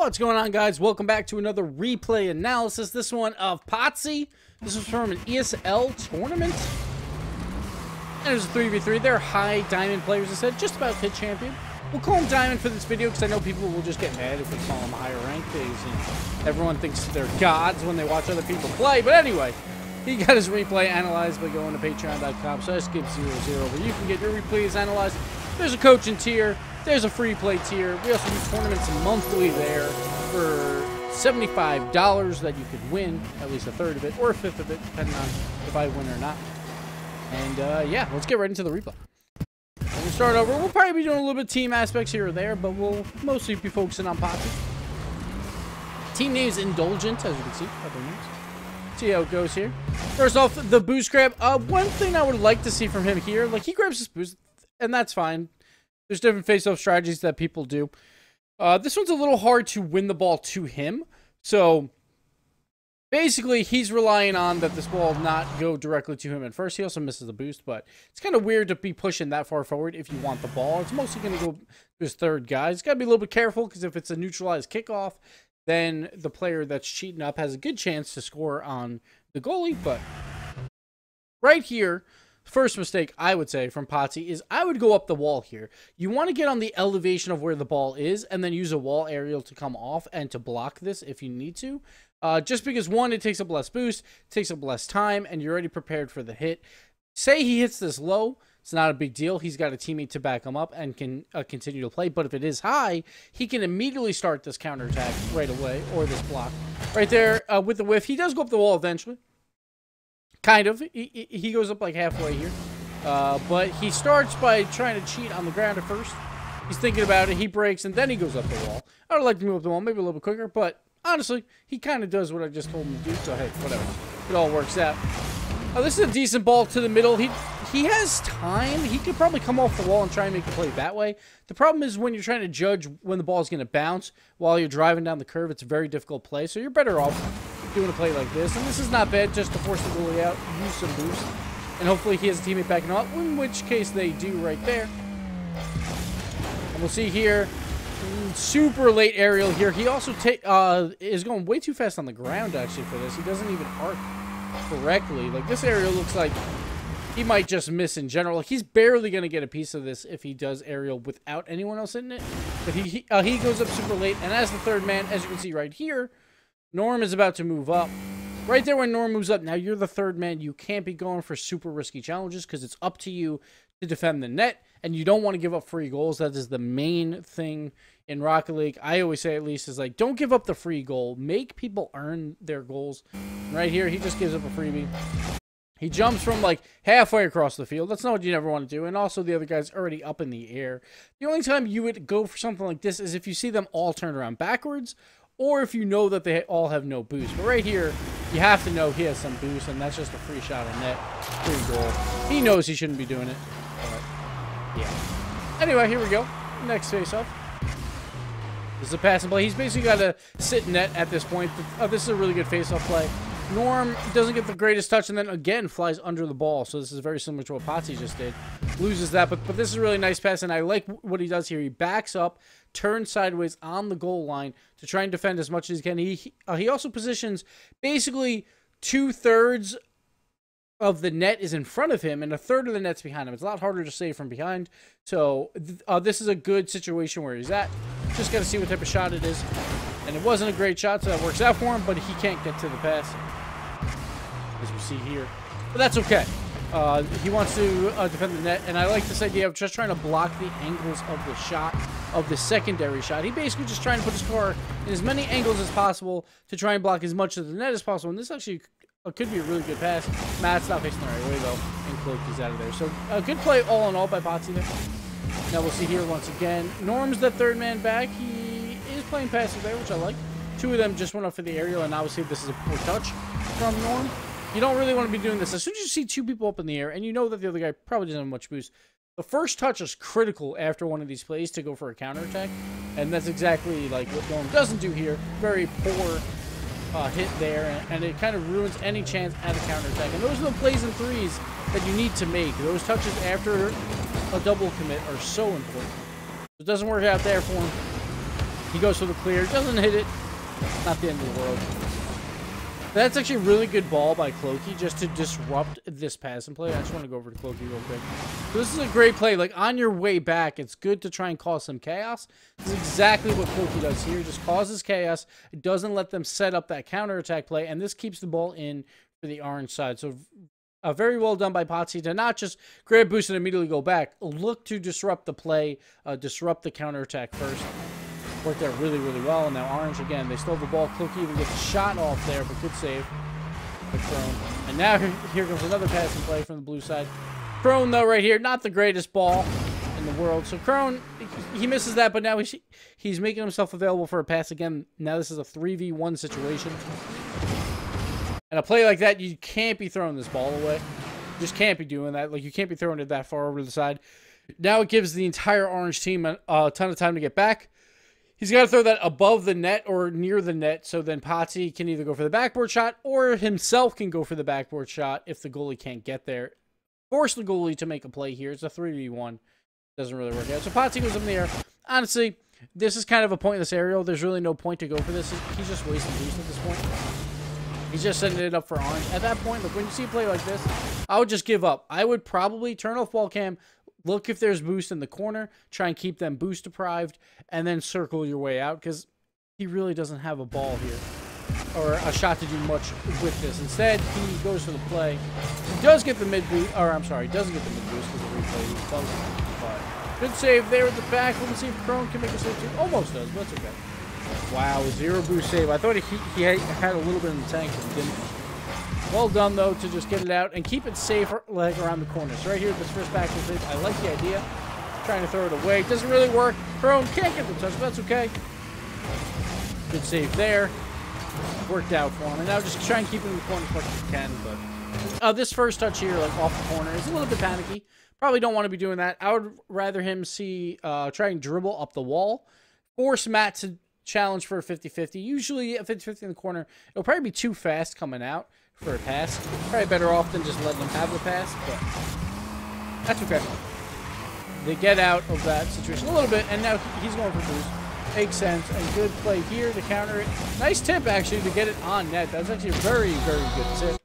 What's going on, guys? Welcome back to another replay analysis. This one of Potsey. This is from an ESL tournament. And it's a 3v3. They're high diamond players. I said just about hit champion. We'll call them diamond for this video because I know people will just get mad if we call them higher rank days. Everyone thinks they're gods when they watch other people play. But anyway, he got his replay analyzed by going to patreon.com/Gibbs00 where you can get your replays analyzed. There's a coaching tier. There's a free play tier. We also do tournaments monthly there for $75 that you could win, at least a third of it, or a fifth of it, depending on if I win or not. And yeah, let's get right into the replay. We'll start over. We'll probably be doing a little bit of team aspects here or there, but we'll mostly be focusing on Potsey. Team name is Indulgent, as you can see. Other names. See how it goes here. First off, the boost grab. One thing I would like to see from him here, like he grabs his boost, and that's fine. There's different face-off strategies that people do. This one's a little hard to win the ball to him. So, basically, he's relying on that this ball not go directly to him at first. He also misses the boost, but it's kind of weird to be pushing that far forward if you want the ball. It's mostly going to go to his third guy. He's got to be a little bit careful, because if it's a neutralized kickoff, then the player that's cheating up has a good chance to score on the goalie. But right here, first mistake, I would say, from Potsey is I would go up the wall here. You want to get on the elevation of where the ball is and then use a wall aerial to come off and to block this if you need to. Just because, one, it takes up less boost, it takes up less time, and you're already prepared for the hit. Say he hits this low, it's not a big deal. He's got a teammate to back him up and can continue to play. But if it is high, he can immediately start this counterattack right away, or this block. Right there with the whiff. He does go up the wall eventually. Kind of. He goes up like halfway here. But he starts by trying to cheat on the ground at first. He's thinking about it. He breaks, and then he goes up the wall. I would like to move up the wall maybe a little bit quicker, but honestly, he kind of does what I just told him to do, so hey, whatever. It all works out. This is a decent ball to the middle. He has time. He could probably come off the wall and try and make the play that way. The problem is when you're trying to judge when the ball is going to bounce while you're driving down the curve, it's a very difficult play, so you're better off doing a play like this. And this is not bad just to force the goalie out, use some boost, and hopefully he has a teammate backing up, in which case they do right there. And we'll see here, super late aerial here. He also is going way too fast on the ground actually for this. He doesn't even arc correctly. Like, this aerial looks like he might just miss in general. Like, he's barely going to get a piece of this if he does aerial without anyone else in it. But he goes up super late, and as the third man, as you can see right here, Norm is about to move up. Right there when Norm moves up, now you're the third man. You can't be going for super risky challenges because it's up to you to defend the net, and you don't want to give up free goals. That is the main thing in Rocket League. I always say, at least, is like, don't give up the free goal. Make people earn their goals. Right here, he just gives up a freebie. He jumps from like halfway across the field. That's not what you never want to do. And also the other guy's already up in the air. The only time you would go for something like this is if you see them all turn around backwards, or if you know that they all have no boost. But right here, you have to know he has some boost, and that's just a free shot on net. Free goal. He knows he shouldn't be doing it. But, yeah. Anyway, here we go. Next face-off. This is a passing play. He's basically got to sit net at this point. This is a really good face-off play. Norm doesn't get the greatest touch, and then again flies under the ball. So this is very similar to what Potsey just did. Loses that, but this is a really nice pass, and I like what he does here. He backs up, turns sideways on the goal line to try and defend as much as he can. He also positions basically 2/3 of the net is in front of him, and 1/3 of the net's behind him. It's a lot harder to save from behind. So this is a good situation where he's at. Just got to see what type of shot it is. And it wasn't a great shot, so that works out for him, but he can't get to the pass, as we see here. But that's okay. He wants to defend the net, and I like this idea of just trying to block the angles of the shot, of the secondary shot. He basically just trying to put his car in as many angles as possible to try and block as much of the net as possible. And this actually could be a really good pass. Matt's not facing the right way, though, and Cloak is out of there. So a good play all in all by Potsey there. Now we'll see here once again. Norm's the third man back. He is playing passive there, which I like. Two of them just went up for the aerial, and obviously this is a poor touch from Norm. You don't really want to be doing this. As soon as you see two people up in the air, and you know that the other guy probably doesn't have much boost, the first touch is critical after one of these plays to go for a counterattack, and that's exactly like what Norm doesn't do here. Very poor hit there, and it kind of ruins any chance at a counterattack. And those are the plays and threes that you need to make. Those touches after a double commit are so important. It doesn't work out there for him. He goes for the clear. Doesn't hit it. Not the end of the world. That's actually a really good ball by Clokey just to disrupt this pass and play. I just want to go over to Clokey real quick. So this is a great play. Like, on your way back, it's good to try and cause some chaos. This is exactly what Clokey does here. Just causes chaos. It doesn't let them set up that counterattack play, and this keeps the ball in for the orange side. So very well done by Potsey to not just grab boost and immediately go back. Look to disrupt the play, disrupt the counterattack first. Worked out really, really well. And now orange again. They still have the ball. Clokey even gets a shot off there, but good save by Crone. And now here comes another passing play from the blue side. Crone, though, right here, not the greatest ball in the world. So Crone, he misses that, but now he's making himself available for a pass again. Now this is a 3v1 situation. And a play like that, you can't be throwing this ball away. You just can't be doing that. Like, you can't be throwing it that far over to the side. Now it gives the entire orange team a ton of time to get back. He's got to throw that above the net or near the net, so then Potsey can either go for the backboard shot or himself can go for the backboard shot if the goalie can't get there. Force the goalie to make a play here. It's a 3v1. Doesn't really work out. So Potsey goes up in the air. Honestly, this is kind of a pointless aerial. There's really no point to go for this. He's just wasting boost at this point. He's just setting it up for orange. At that point, look, when you see a play like this, I would just give up. I would probably turn off ball cam, look if there's boost in the corner, try and keep them boost deprived, and then circle your way out, because he really doesn't have a ball here or a shot to do much with this. Instead, he goes for the play. He does get the mid boost, or I'm sorry, he doesn't get the mid boost because the replay he was but good save there at the back. Let's see if Crone can make a save too. Almost does, but that's okay. Wow, 0 boost save. I thought he had a little bit in the tank, but he didn't. Well done, though, to just get it out and keep it safe like around the corner. So right here, this first backwards save, I like the idea. Trying to throw it away. Doesn't really work. Crone can't get the touch, but that's okay. Good save there. Worked out for him. And now just try and keep it in the corner as much as you can. But this first touch here, like off the corner, is a little bit panicky. Probably don't want to be doing that. I would rather him try and dribble up the wall. Force Matt to challenge for a 50-50. Usually a 50-50 in the corner. It'll probably be too fast coming out for a pass. Probably better off than just letting them have the pass, but that's okay. They get out of that situation a little bit, and now he's going for boost. Makes sense, and good play here to counter it. Nice tip, actually, to get it on net. That's actually a very, very good tip.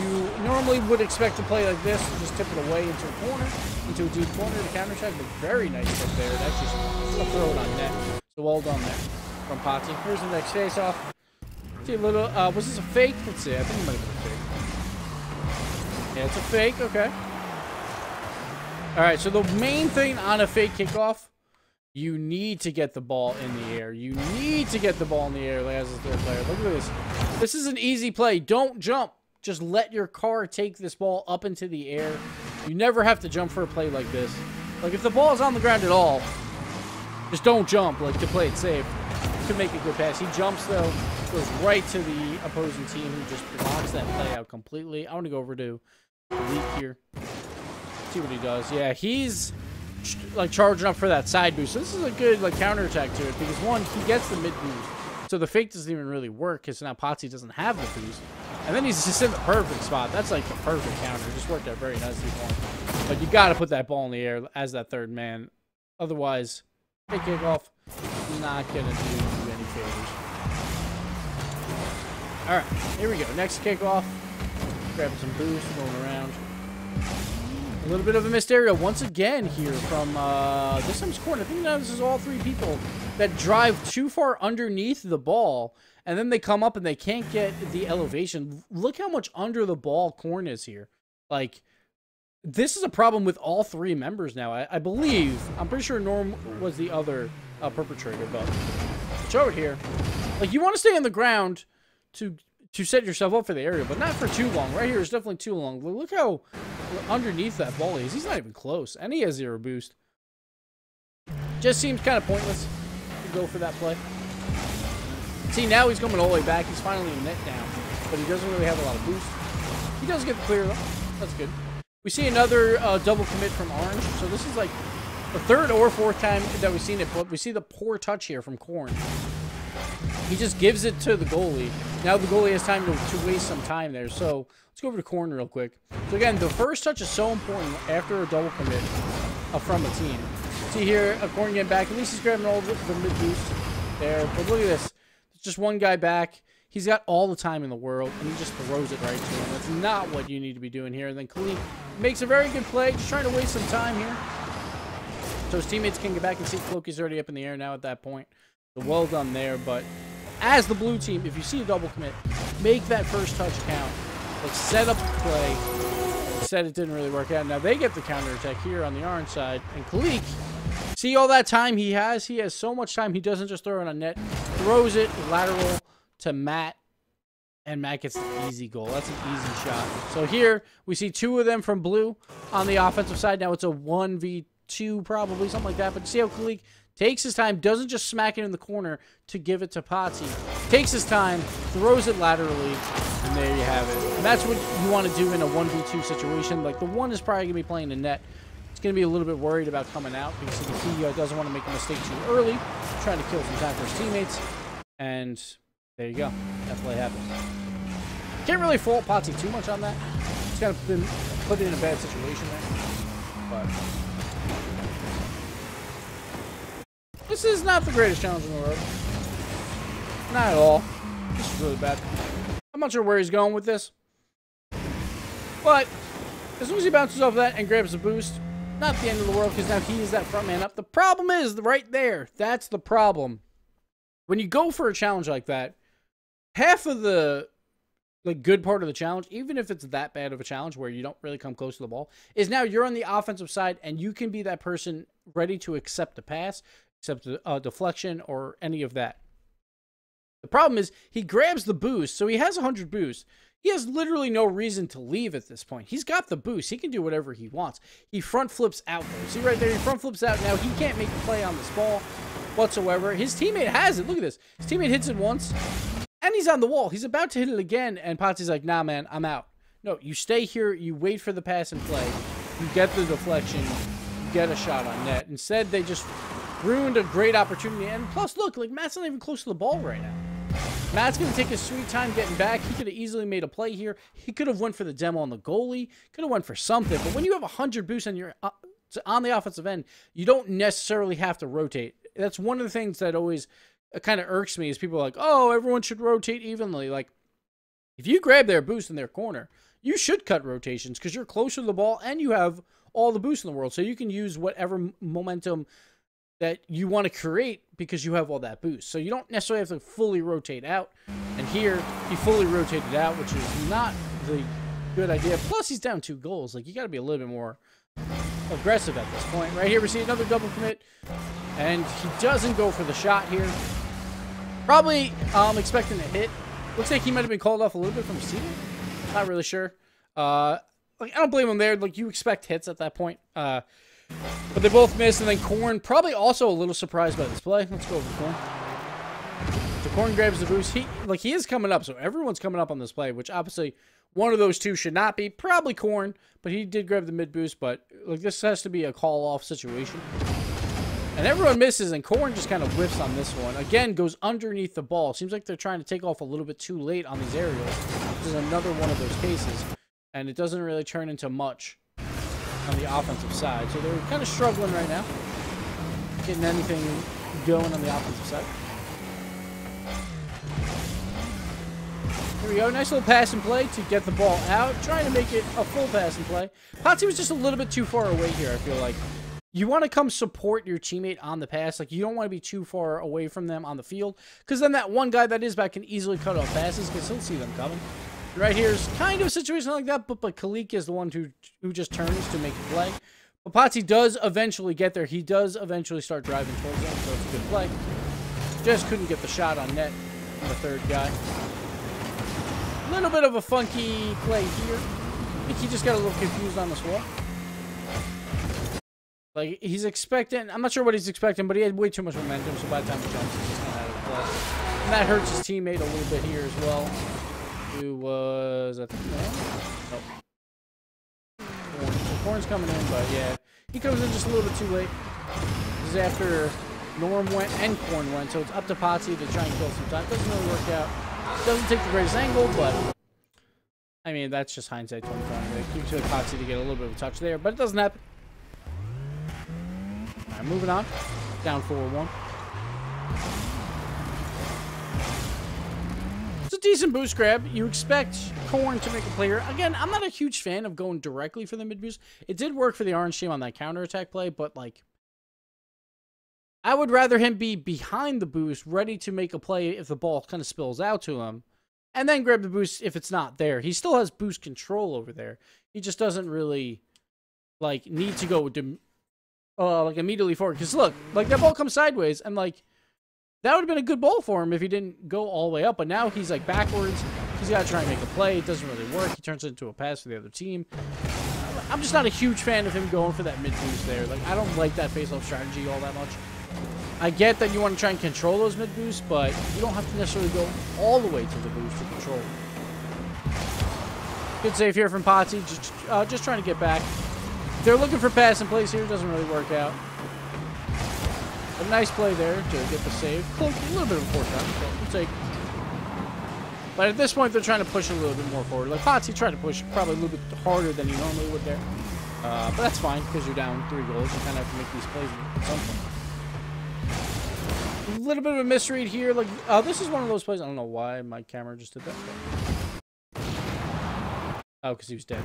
You normally would expect to play like this, just tip it away into a corner, into a deep corner to counter check, but very nice tip there. It actually throw it on net. So well done there from Potsey. Here's the next face-off. See a little, was this a fake? Let's see, I think it might have been a fake. Yeah, it's a fake, okay. Alright, so the main thing on a fake kickoff, you need to get the ball in the air. You need to get the ball in the air as a third player. Look at this. This is an easy play. Don't jump. Just let your car take this ball up into the air. You never have to jump for a play like this. Like, if the ball is on the ground at all, just don't jump, like, to play it safe. To make a good pass. He jumps, though, goes right to the opposing team who just blocks that play out completely. I want to go over to Elite here. See what he does. Yeah, he's like charging up for that side boost. So this is a good like counterattack to it because one, he gets the mid boost. So the fake doesn't even really work because now Potsey doesn't have the boost. And then he's just in the perfect spot. That's like the perfect counter. It just worked out very nicely for him. But you got to put that ball in the air as that third man. Otherwise, fake kickoff is not going to do you any favors. All right, here we go. Next kickoff. Grabbing some boost, going around. A little bit of a missed aerial once again here from this time's corner. I think now this is all three people that drive too far underneath the ball, and then they come up and they can't get the elevation. Look how much under the ball Corn is here. Like, this is a problem with all three members now. I believe. I'm pretty sure Norm was the other perpetrator, but show it here. Like, you want to stay on the ground to set yourself up for the aerial, but not for too long. Right here is definitely too long. Look how underneath that ball is. He's not even close, and he has 0 boost. Just seems kind of pointless to go for that play. See, now he's coming all the way back. He's finally in net down, but he doesn't really have a lot of boost. He does get the clear, though. That's good. We see another double commit from Orange, so this is like the third or fourth time that we've seen it, but we see the poor touch here from Corn. He just gives it to the goalie. Now the goalie has time to waste some time there. So let's go over to Corn real quick. So again, the first touch is so important after a double commit from a team. See here, Corn getting back. At least he's grabbing all the mid boost. there. But look at this. There's just one guy back. He's got all the time in the world, and he just throws it right to him. That's not what you need to be doing here. And then Khalid makes a very good play, just trying to waste some time here. So his teammates can get back and see Cloaky's already up in the air now at that point. So well done there. But as the blue team, if you see a double commit, make that first touch count. Like, set up the play. Said it didn't really work out. Now they get the counterattack here on the orange side. And Khalid, see all that time he has? He has so much time. He doesn't just throw it on net. Throws it lateral to Matt, and Matt gets the easy goal. That's an easy shot. So here we see two of them from blue on the offensive side. Now it's a 1v2 probably, something like that. But see how Khalid takes his time, doesn't just smack it in the corner to give it to Potsey. Takes his time, throws it laterally, and there you have it. And that's what you want to do in a 1v2 situation. Like, the one is probably going to be playing the net. It's going to be a little bit worried about coming out because he doesn't want to make a mistake too early, trying to kill some time for his teammates. And there you go. That play happens. Can't really fault Potsey too much on that. He's kind of been put in a bad situation there. But this is not the greatest challenge in the world. Not at all. This is really bad. I'm not sure where he's going with this. But as soon as he bounces off that and grabs the boost, not the end of the world because now he is that front man up. The problem is right there. That's the problem. When you go for a challenge like that, half of the good part of the challenge, even if it's that bad of a challenge where you don't really come close to the ball, is now you're on the offensive side and you can be that person ready to accept a pass, accept a deflection, or any of that. The problem is he grabs the boost, so he has 100 boost. He has literally no reason to leave at this point. He's got the boost. He can do whatever he wants. He front flips out there. See right there? He front flips out. Now he can't make the play on this ball whatsoever. His teammate has it. Look at this. His teammate hits it once, and he's on the wall. He's about to hit it again, and Potsey's like, nah, man, I'm out. No, you stay here. You wait for the pass and play. You get the deflection. You get a shot on net. Instead, they just ruined a great opportunity. And plus, look, like, Matt's not even close to the ball right now. Matt's going to take his sweet time getting back. He could have easily made a play here. He could have went for the demo on the goalie. Could have went for something. But when you have 100 boosts and you're on the offensive end, you don't necessarily have to rotate. That's one of the things that always kind of irks me is people are like, oh, everyone should rotate evenly. Like, if you grab their boost in their corner, you should cut rotations because you're closer to the ball and you have all the boost in the world. So you can use whatever momentum that you want to create because you have all that boost. So you don't necessarily have to fully rotate out. And here, he fully rotated out, which is not the good idea. Plus, he's down 2 goals. Like, you got to be a little bit more aggressive at this point. Right here, we see another double commit. And he doesn't go for the shot here. Probably expecting a hit. Looks like he might have been called off a little bit from receiving. Not really sure. Like, I don't blame him there. Like, you expect hits at that point. But they both missed, and then Korn probably also a little surprised by this play. Let's go over Korn. So Korn grabs the boost. He is coming up, so everyone's coming up on this play, which obviously one of those two should not be. Probably Korn, but he did grab the mid boost. But like, this has to be a call-off situation. And everyone misses, and Korn just kind of whiffs on this one. Again, goes underneath the ball. Seems like they're trying to take off a little bit too late on these aerials. This is another one of those cases, and it doesn't really turn into much on the offensive side. So they're kind of struggling right now, getting anything going on the offensive side. Here we go. Nice little pass and play to get the ball out. Trying to make it a full pass and play. Potsey was just a little bit too far away here, I feel like. You want to come support your teammate on the pass. Like, you don't want to be too far away from them on the field, because then that one guy that is back can easily cut off passes because he'll see them coming. Right here is kind of a situation like that, but Khalid is the one who just turns to make a play. But Potsey does eventually get there. He does eventually start driving towards them, so it's a good play. Just couldn't get the shot on net from the third guy. A little bit of a funky play here. I think he just got a little confused on this wall. Like, he's expecting, I'm not sure what he's expecting, but he had way too much momentum, so by the time he jumps, he's just kind of out of the play. And that hurts his teammate a little bit here as well. Who was, I think, no. So Korn's coming in, but yeah, he comes in just a little bit too late. This is after Norm went and Korn went, so it's up to Potsey to try and kill some time. Doesn't really work out. Doesn't take the greatest angle, but I mean, that's just hindsight 25. It keeps Potsey to get a little bit of a touch there, but it doesn't happen. All right, moving on. Down 4-1. decent boost grab. You expect Corn to make a play here. Again, I'm not a huge fan of going directly for the mid boost. It did work for the orange team on that counterattack play, but like, I would rather him be behind the boost, ready to make a play if the ball kind of spills out to him, and then grab the boost if it's not there. He still has boost control over there. He just doesn't really, like, need to go to, like, immediately forward. Because, look, like, that ball comes sideways, and, like, that would have been a good ball for him if he didn't go all the way up. But now he's, like, backwards. He's got to try and make a play. It doesn't really work. He turns it into a pass for the other team. I'm just not a huge fan of him going for that mid-boost there. Like, I don't like that face-off strategy all that much. I get that you want to try and control those mid-boosts, but you don't have to necessarily go all the way to the boost to control. Good save here from Potsey. Just trying to get back. They're looking for pass and plays here. Doesn't really work out. A nice play there to get the save. A little bit of a force out, so we'll take. But at this point, they're trying to push a little bit more forward. Like, Potsey tried to push probably a little bit harder than he normally would there. But that's fine, because you're down 3 goals. You kind of have to make these plays at some point. A little bit of a misread here. Like, this is one of those plays. I don't know why my camera just did that. Oh, because he was dead.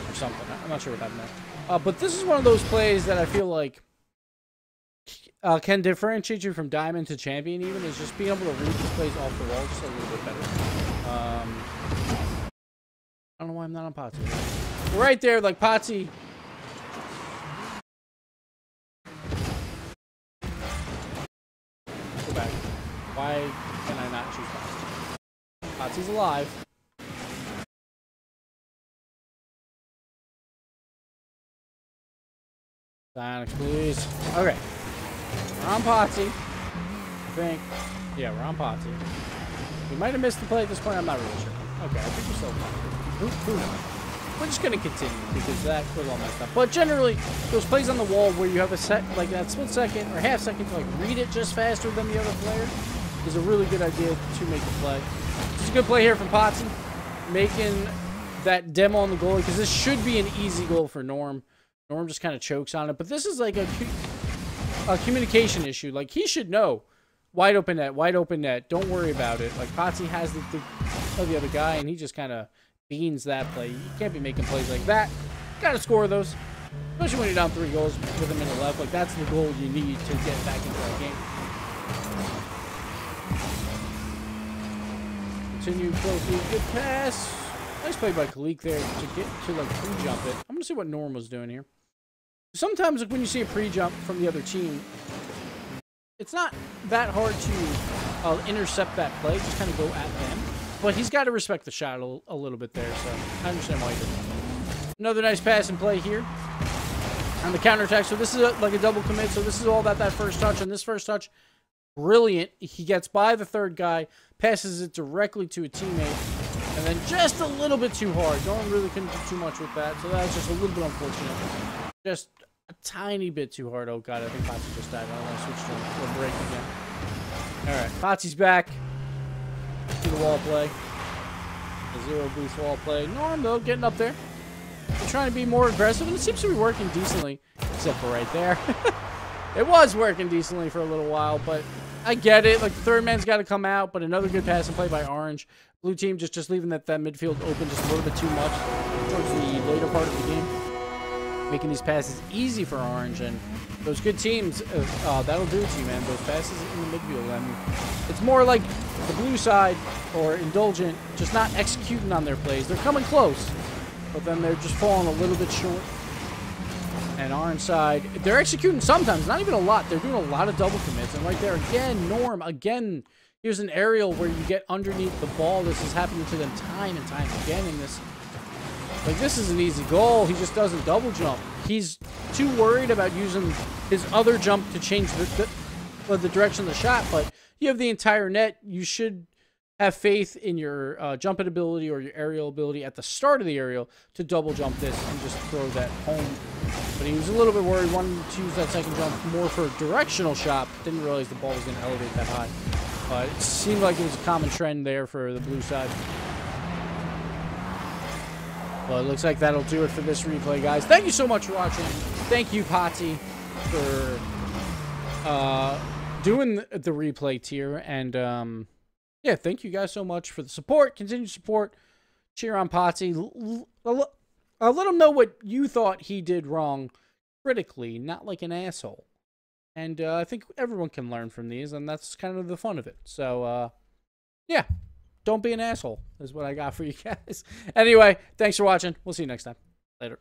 Or something. I'm not sure what happened there. But this is one of those plays that I feel like can differentiate you from Diamond to Champion even, is just being able to read these plays off the wall just a little bit better. I don't know why I'm not on Potsey. Right there, like Potsey. Go back. Why can I not choose Potsey? Potsey's alive. Sonics, please. Okay. We're on Potsey. I think. Yeah, we're on Potsey. We might have missed the play at this point. I'm not really sure. Okay, I think we're still fine. Who knows? We're just going to continue because that was all messed up. But generally, those plays on the wall where you have a set, like that split second or half second to like read it just faster than the other player is a really good idea to make the play. This is a good play here from Potsey. Making that demo on the goalie, because this should be an easy goal for Norm. Norm just kind of chokes on it. But this is like a communication issue. Like, he should know. Wide open net, wide open net. Don't worry about it. Like, Potsey has the other guy, and he just kind of beans that play. You can't be making plays like that. Got to score those. Especially when you're down 3 goals with a minute left. Like, that's the goal you need to get back into that game. Continue trophy. Good pass. Nice play by Kalik there to get to, like, pre-jump it. I'm going to see what Norm was doing here. Sometimes, like, when you see a pre-jump from the other team, it's not that hard to intercept that play. Just kind of go at them. But he's got to respect the shot a little bit there, so I understand why he did that. Another nice pass and play here on the counterattack. So this is like a double commit. So this is all about that first touch. And this first touch, brilliant. He gets by the third guy, passes it directly to a teammate, and then just a little bit too hard. Norm really couldn't do too much with that, so that was just a little bit unfortunate. Just a tiny bit too hard. Oh, God, I think Potsey just died. I don't want to switch to a break again. All right, Potsey's back. To the wall play. The 0 boost wall play. Norm, though, getting up there. They're trying to be more aggressive, and it seems to be working decently, except for right there. It was working decently for a little while, but I get it. Like, the third man's got to come out, but another good pass and play by Orange. Blue team just leaving that midfield open just a little bit too much towards the later part of the game. Making these passes easy for Orange, and those good teams, that'll do it to you, man. Those passes in the midfield, I mean, it's more like the blue side or Indulgent just not executing on their plays. They're coming close, but then they're just falling a little bit short. And Orange side, they're executing sometimes, not even a lot. They're doing a lot of double commits, and right there again, Norm again. Here's an aerial where you get underneath the ball. This is happening to them time and time again in this. Like, this is an easy goal. He just doesn't double jump. He's too worried about using his other jump to change the direction of the shot, but you have the entire net. You should have faith in your jumping ability or your aerial ability at the start of the aerial to double jump this and just throw that home. But he was a little bit worried, wanted to use that second jump more for a directional shot, didn't realize the ball was going to elevate that high. But it seemed like it was a common trend there for the blue side. Well, it looks like that'll do it for this replay, guys. Thank you so much for watching. Thank you, Potsey, for doing the replay tier. And yeah, thank you guys so much for the support. Continued support. Cheer on Potsey. Let him know what you thought he did wrong critically, not like an asshole. And I think everyone can learn from these, and that's kind of the fun of it. So, yeah, don't be an asshole is what I got for you guys. Anyway, thanks for watching. We'll see you next time. Later.